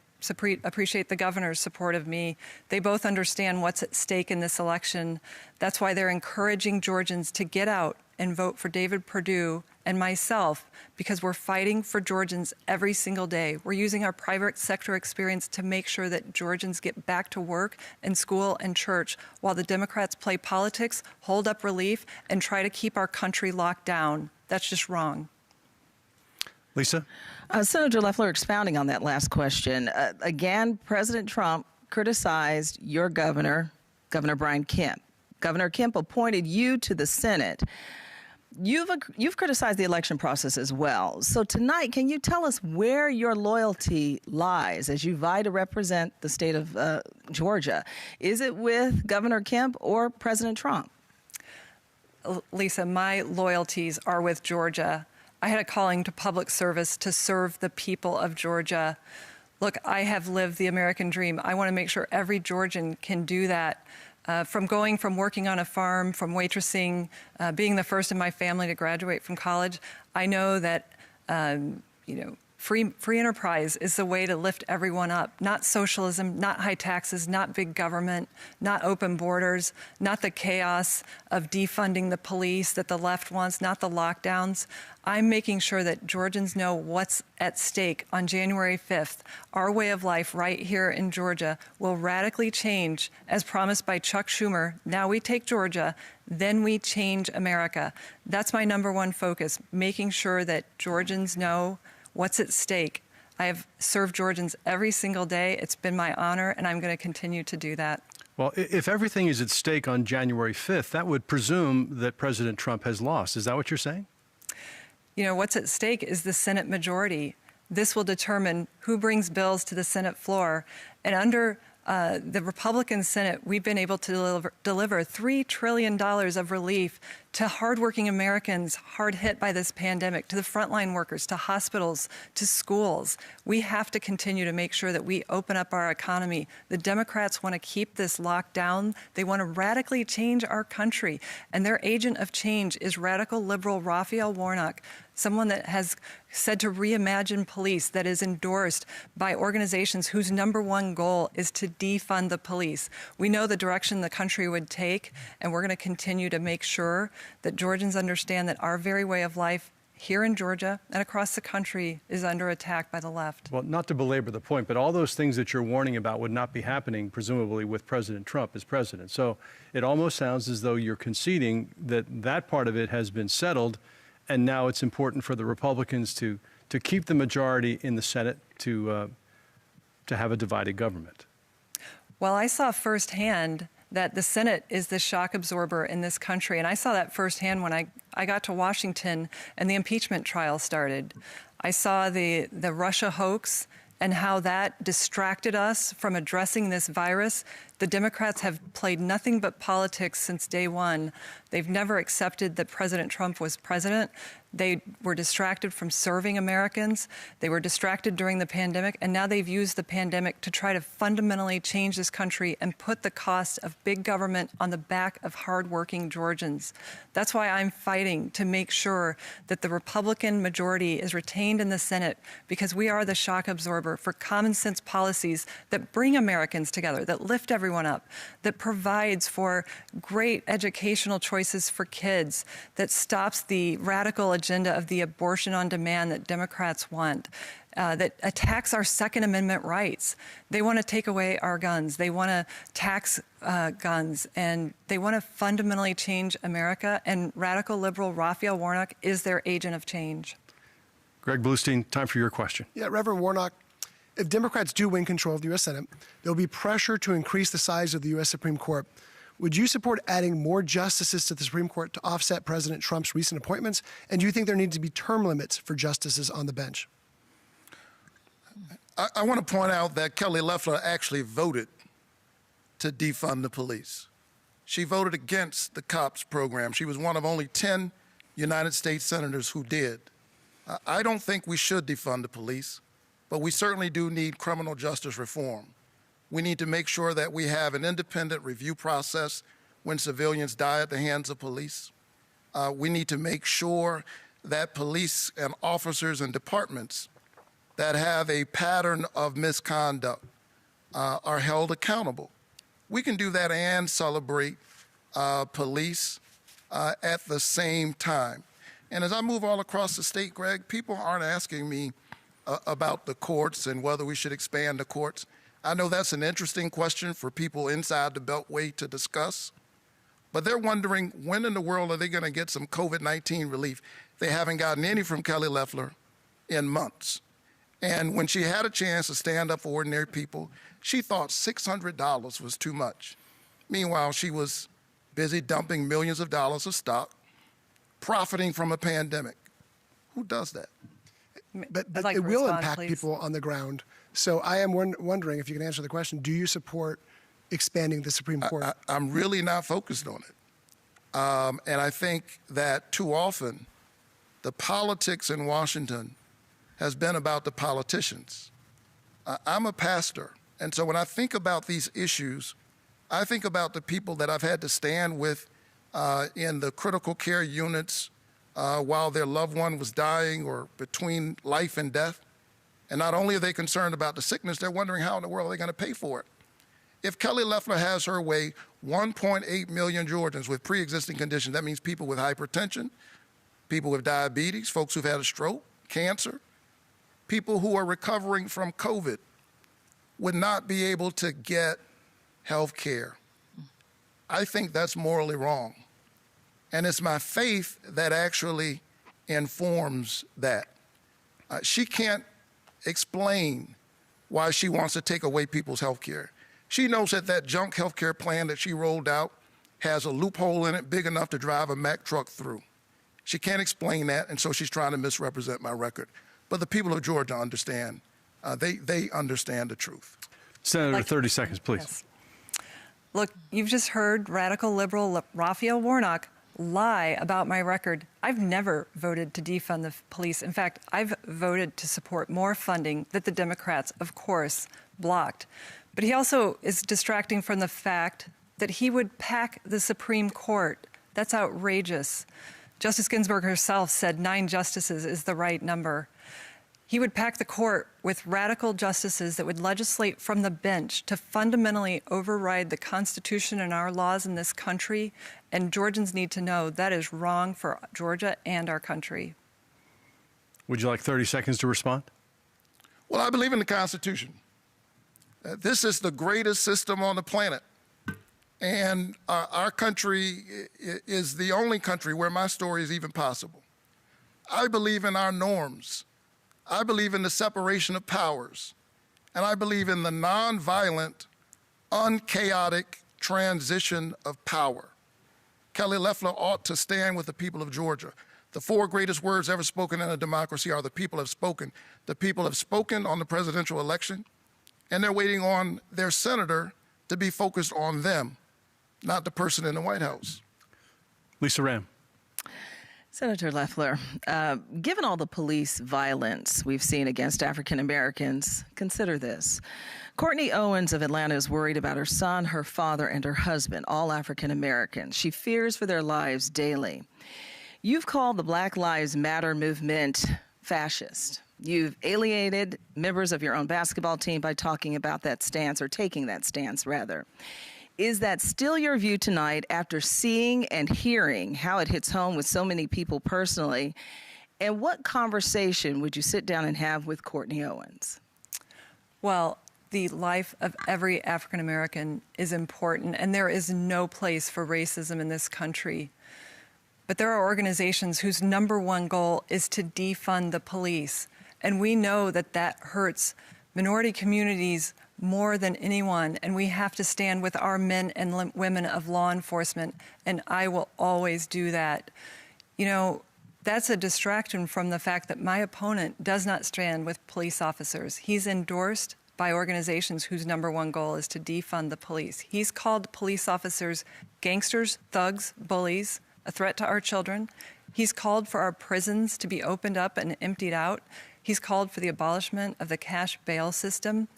appreciate the governor's support of me. They both understand what's at stake in this election. That's why they're encouraging Georgians to get out and vote for David Perdue and myself, because we're fighting for Georgians every single day. We're using our private sector experience to make sure that Georgians get back to work and school and church, while the Democrats play politics, hold up relief, and try to keep our country locked down. That's just wrong. Lisa? Senator Loeffler, expounding on that last question, again, President Trump criticized your governor, Governor Brian Kemp. Governor Kemp appointed you to the Senate. You've criticized the election process as well. So tonight, can you tell us where your loyalty lies as you vie to represent the state of Georgia? Is it with Governor Kemp or President Trump? Lisa, my loyalties are with Georgia. I had a calling to public service to serve the people of Georgia. Look, I have lived the American dream. I want to make sure every Georgian can do that. From working on a farm, from waitressing, being the first in my family to graduate from college, I know that free enterprise is the way to lift everyone up. Not socialism, not high taxes, not big government, not open borders, not the chaos of defunding the police that the left wants, not the lockdowns. I'm making sure that Georgians know what's at stake on January 5th. Our way of life right here in Georgia will radically change, as promised by Chuck Schumer. Now we take Georgia, then we change America. That's my number one focus, making sure that Georgians know what's at stake. I have served Georgians every single day. It's been my honor, and I'm going to continue to do that. Well, if everything is at stake on January 5th, that would presume that President Trump has lost. Is that what you're saying? What's at stake is the Senate majority. This will determine who brings bills to the Senate floor. And under the Republican Senate, we've been able to deliver $3 trillion of relief to hardworking Americans hard hit by this pandemic, to the frontline workers, to hospitals, to schools. We have to continue to make sure that we open up our economy. The Democrats want to keep this locked down. They want to radically change our country. And their agent of change is radical liberal Raphael Warnock, someone that has said to reimagine police, that is endorsed by organizations whose number one goal is to defund the police. We know the direction the country would take, and we're going to continue to make sure that Georgians understand that our very way of life here in Georgia and across the country is under attack by the left. Well, not to belabor the point, but all those things that you're warning about would not be happening, presumably, with President Trump as president. So it almost sounds as though you're conceding that that part of it has been settled, and now it's important for the Republicans to keep the majority in the Senate to have a divided government. Well, I saw firsthand that the Senate is the shock absorber in this country. And I saw that firsthand when I got to Washington and the impeachment trial started. I saw the Russia hoax and how that distracted us from addressing this virus. The Democrats have played nothing but politics since day one. They've never accepted that President Trump was president. They were distracted from serving Americans. They were distracted during the pandemic, and now they've used the pandemic to try to fundamentally change this country and put the cost of big government on the back of hardworking Georgians. That's why I'm fighting to make sure that the Republican majority is retained in the Senate, because we are the shock absorber for common sense policies that bring Americans together, that lift everyone up, that provides for great educational choices for kids, that stops the radical agenda of the abortion on demand that Democrats want, that attacks our Second Amendment rights. They want to take away our guns. They want to tax guns, and they want to fundamentally change America, and radical liberal Raphael Warnock is their agent of change. Greg Bluestein, time for your question. Yeah, Reverend Warnock, if Democrats do win control of the U.S. Senate, there will be pressure to increase the size of the U.S. Supreme Court. Would you support adding more justices to the Supreme Court to offset President Trump's recent appointments? And do you think there need to be term limits for justices on the bench? I want to point out that Kelly Loeffler actually voted to defund the police. She voted against the COPS program. She was one of only 10 United States senators who did. I don't think we should defund the police, but we certainly do need criminal justice reform. We need to make sure that we have an independent review process when civilians die at the hands of police. We need to make sure that police and officers and departments that have a pattern of misconduct are held accountable. We can do that and celebrate police at the same time. And as I move all across the state, Greg, people aren't asking me about the courts and whether we should expand the courts. I know that's an interesting question for people inside the Beltway to discuss, but they're wondering when in the world are they going to get some COVID-19 relief? They haven't gotten any from Kelly Loeffler in months. And when she had a chance to stand up for ordinary people, she thought $600 was too much. Meanwhile, she was busy dumping millions of dollars of stock, profiting from a pandemic. Who does that? But I'd like it to will respond, impact please. people on the ground. So I am wondering if you can answer the question, do you support expanding the Supreme Court? I'm really not focused on it. And I think that too often the politics in Washington has been about the politicians. I'm a pastor, and so when I think about these issues, I think about the people that I've had to stand with in the critical care units while their loved one was dying or between life and death. And not only are they concerned about the sickness, they're wondering how in the world are they going to pay for it. If Kelly Loeffler has her way, 1.8 million Georgians with pre-existing conditions, that means people with hypertension, people with diabetes, folks who've had a stroke, cancer, people who are recovering from COVID would not be able to get health care. I think that's morally wrong. And it's my faith that actually informs that. She can't explain why she wants to take away people's health care. She knows that that junk health care plan that she rolled out has a loophole in it big enough to drive a Mack truck through. She can't explain that, and so she's trying to misrepresent my record. But the people of Georgia understand. They understand the truth. Senator, 30 seconds, please. Yes. Look, you've just heard radical liberal Raphael Warnock lie about my record. I've never voted to defund the police. In fact, I've voted to support more funding that the Democrats, of course, blocked. But he also is distracting from the fact that he would pack the Supreme Court. That's outrageous. Justice Ginsburg herself said 9 justices is the right number. He would pack the court with radical justices that would legislate from the bench to fundamentally override the Constitution and our laws in this country. And Georgians need to know that is wrong for Georgia and our country. Would you like 30 seconds to respond? Well, I believe in the Constitution. This is the greatest system on the planet. And our country is the only country where my story is even possible. I believe in our norms. I believe in the separation of powers. And I believe in the nonviolent, unchaotic transition of power. Kelly Loeffler ought to stand with the people of Georgia. The 4 greatest words ever spoken in a democracy are the people have spoken. The people have spoken on the presidential election, and they're waiting on their senator to be focused on them, not the person in the White House. Lisa Ram. Senator Loeffler, given all the police violence we've seen against African Americans, consider this. Courtney Owens of Atlanta is worried about her son, her father, and her husband, all African Americans. She fears for their lives daily. You've called the Black Lives Matter movement fascist. You've alienated members of your own basketball team by talking about that stance, or taking that stance, rather. Is that still your view tonight after seeing and hearing how it hits home with so many people personally? And what conversation would you sit down and have with Courtney Owens? Well, the life of every African American is important, and there is no place for racism in this country. But there are organizations whose number one goal is to defund the police. And we know that that hurts minority communities more than anyone, and we have to stand with our men and women of law enforcement, and I will always do that. You know, that's a distraction from the fact that my opponent does not stand with police officers. He's endorsed by organizations whose number one goal is to defund the police. He's called police officers gangsters, thugs, bullies, a threat to our children. He's called for our prisons to be opened up and emptied out. He's called for the abolishment of the cash bail system.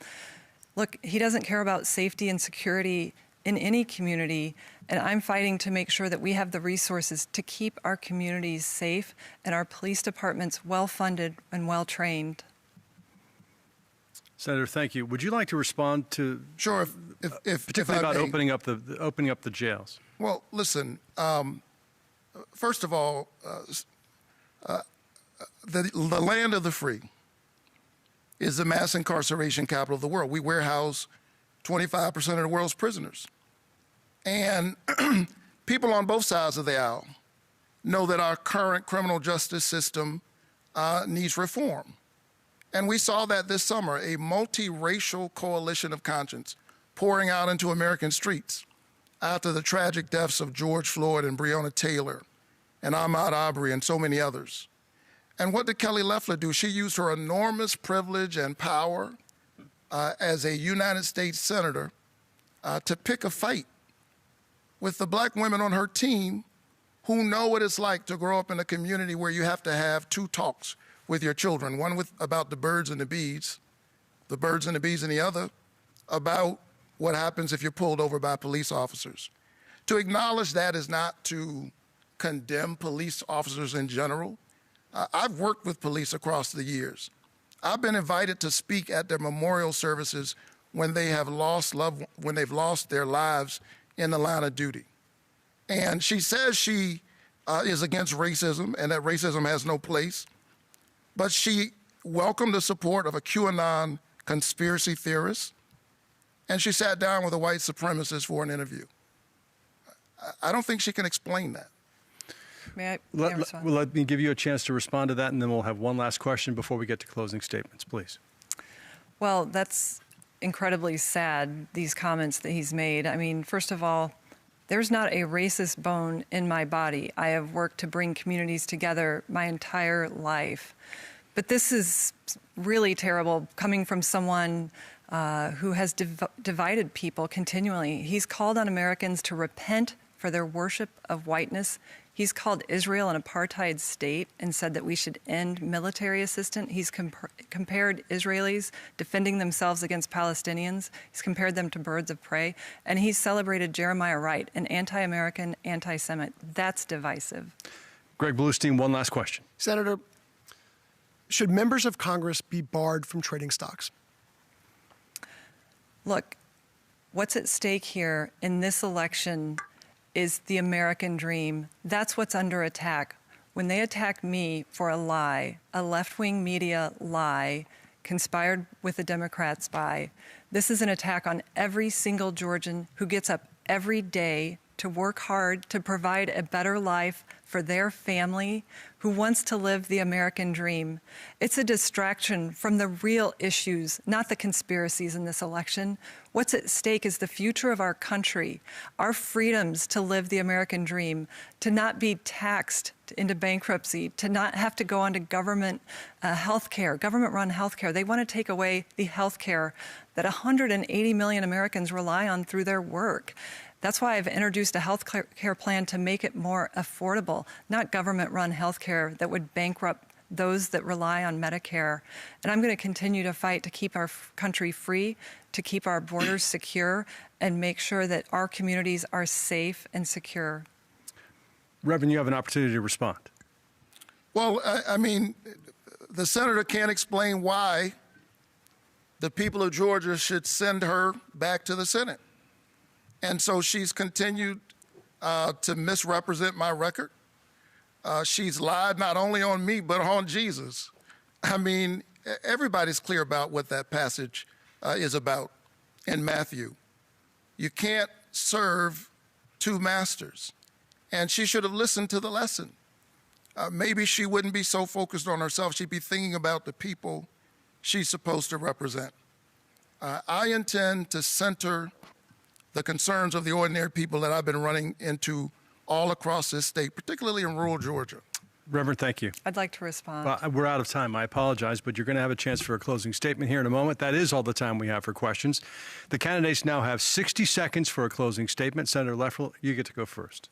Look, he doesn't care about safety and security in any community, and I'm fighting to make sure that we have the resources to keep our communities safe and our police departments well-funded and well-trained. Senator, thank you. Would you like to respond to Sure, if particularly I about may. opening up the jails? Well, listen, first of all, the land of the free is the mass incarceration capital of the world. We warehouse 25% of the world's prisoners. And people on both sides of the aisle know that our current criminal justice system needs reform. And we saw that this summer, a multiracial coalition of conscience pouring out into American streets after the tragic deaths of George Floyd and Breonna Taylor and Ahmaud Arbery and so many others. And what did Kelly Loeffler do? She used her enormous privilege and power as a United States Senator to pick a fight with the black women on her team who know what it's like to grow up in a community where you have to have two talks with your children, one about the birds and the bees and the other about what happens if you're pulled over by police officers. To acknowledge that is not to condemn police officers in general. I've worked with police across the years. I've been invited to speak at their memorial services when they've lost their lives in the line of duty. And she says she is against racism and that racism has no place, but she welcomed the support of a QAnon conspiracy theorist, and she sat down with a white supremacist for an interview. I don't think she can explain that. May I respond? Well, let me give you a chance to respond to that, and then we'll have one last question before we get to closing statements, please. Well, that's incredibly sad, these comments that he's made. I mean, first of all, there's not a racist bone in my body. I have worked to bring communities together my entire life. But this is really terrible coming from someone who has divided people continually. He's called on Americans to repent for their worship of whiteness. He's called Israel an apartheid state and said that we should end military assistance. He's compared Israelis defending themselves against Palestinians. He's compared them to birds of prey. And he's celebrated Jeremiah Wright, an anti-American, anti-Semite. That's divisive. Greg Bluestein, one last question. Senator, should members of Congress be barred from trading stocks? Look, what's at stake here in this election is the American dream. That's what's under attack. When they attack me for a lie, a left-wing media lie, conspired with the Democrats by, this is an attack on every single Georgian who gets up every day to work hard to provide a better life for their family, who wants to live the American dream. It's a distraction from the real issues, not the conspiracies in this election. What's at stake is the future of our country, our freedoms to live the American dream, to not be taxed into bankruptcy, to not have to go onto government health care, government-run health care. They want to take away the health care that 180 million Americans rely on through their work. That's why I've introduced a health care plan to make it more affordable, not government-run health care that would bankrupt those that rely on Medicare. And I'm going to continue to fight to keep our country free, to keep our borders secure, and make sure that our communities are safe and secure. Reverend, you have an opportunity to respond. Well, I mean, the senator can't explain why the people of Georgia should send her back to the Senate. And so she's continued to misrepresent my record. She's lied not only on me, but on Jesus. I mean, everybody's clear about what that passage is about in Matthew. You can't serve two masters. And she should have listened to the lesson. Maybe she wouldn't be so focused on herself. She'd be thinking about the people she's supposed to represent. I intend to center the concerns of the ordinary people that I've been running into all across this state, particularly in rural Georgia. Reverend, thank you. I'd like to respond. Well, we're out of time. I apologize, but you're going to have a chance for a closing statement here in a moment. That is all the time we have for questions. The candidates now have 60 seconds for a closing statement. Senator Loeffler, you get to go first.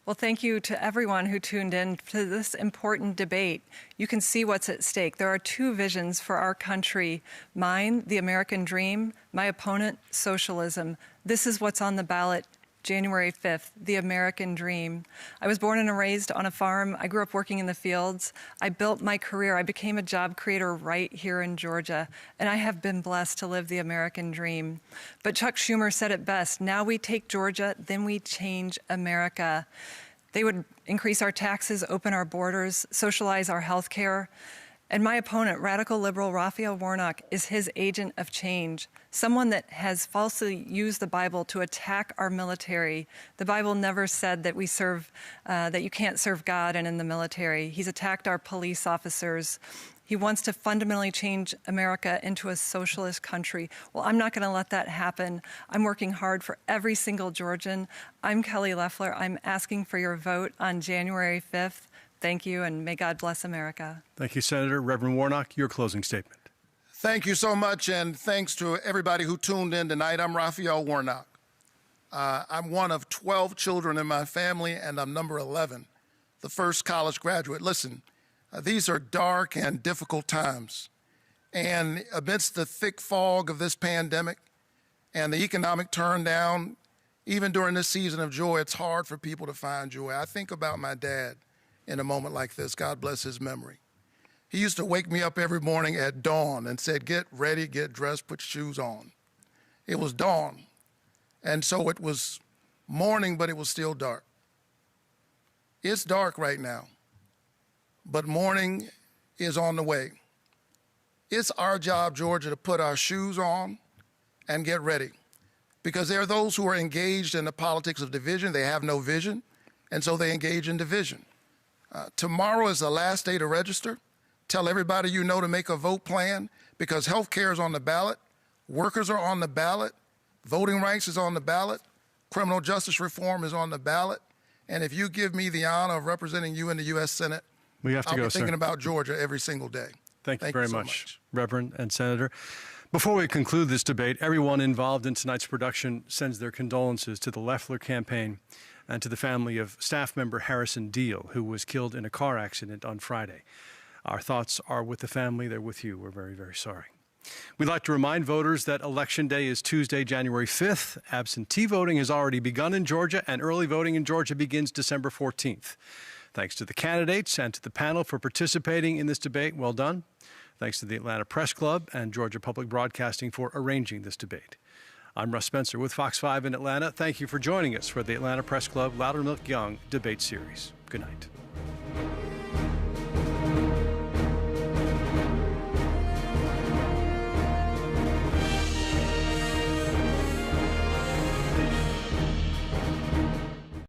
Well, thank you to everyone who tuned in to this important debate. You can see what's at stake. There are two visions for our country. Mine, the American dream. My opponent, socialism. This is what's on the ballot January 5th, the American dream. I was born and raised on a farm. I grew up working in the fields. I built my career. I became a job creator right here in Georgia, and I have been blessed to live the American dream. But Chuck Schumer said it best, now we take Georgia, then we change America. They would increase our taxes, open our borders, socialize our health care. And my opponent, radical liberal Raphael Warnock, is his agent of change, someone that has falsely used the Bible to attack our military. The Bible never said that that you can't serve God and in the military. He's attacked our police officers. He wants to fundamentally change America into a socialist country. Well, I'm not going to let that happen. I'm working hard for every single Georgian. I'm Kelly Loeffler. I'm asking for your vote on January 5th. Thank you, and may God bless America. Thank you, Senator. Reverend Warnock, your closing statement. Thank you so much, and thanks to everybody who tuned in tonight. I'm Raphael Warnock. I'm one of 12 children in my family, and I'm number 11, the first college graduate. Listen, these are dark and difficult times. And amidst the thick fog of this pandemic and the economic turndown, even during this season of joy, it's hard for people to find joy. I think about my dad in a moment like this. God bless his memory. He used to wake me up every morning at dawn and said, get ready, get dressed, put your shoes on. It was dawn. And so it was morning, but it was still dark. It's dark right now, but morning is on the way. It's our job, Georgia, to put our shoes on and get ready, because there are those who are engaged in the politics of division. They have no vision, and so they engage in division. Tomorrow is the last day to register. Tell everybody you know to make a vote plan, because health care is on the ballot, workers are on the ballot, voting rights is on the ballot, criminal justice reform is on the ballot, and if you give me the honor of representing you in the U.S. Senate, We have to I'll go, be thinking sir. about Georgia every single day. Thank you very so much, Reverend and Senator. Before we conclude this debate, everyone involved in tonight's production sends their condolences to the Loeffler campaign and to the family of staff member Harrison Deal, who was killed in a car accident on Friday. Our thoughts are with the family. They're with you. We're very, very sorry. We'd like to remind voters that Election Day is Tuesday, January 5th. Absentee voting has already begun in Georgia, and early voting in Georgia begins December 14th. Thanks to the candidates and to the panel for participating in this debate. Well done. Thanks to the Atlanta Press Club and Georgia Public Broadcasting for arranging this debate. I'm Russ Spencer with Fox 5 in Atlanta. Thank you for joining us for the Atlanta Press Club Loudermilk Young Debate Series. Good night.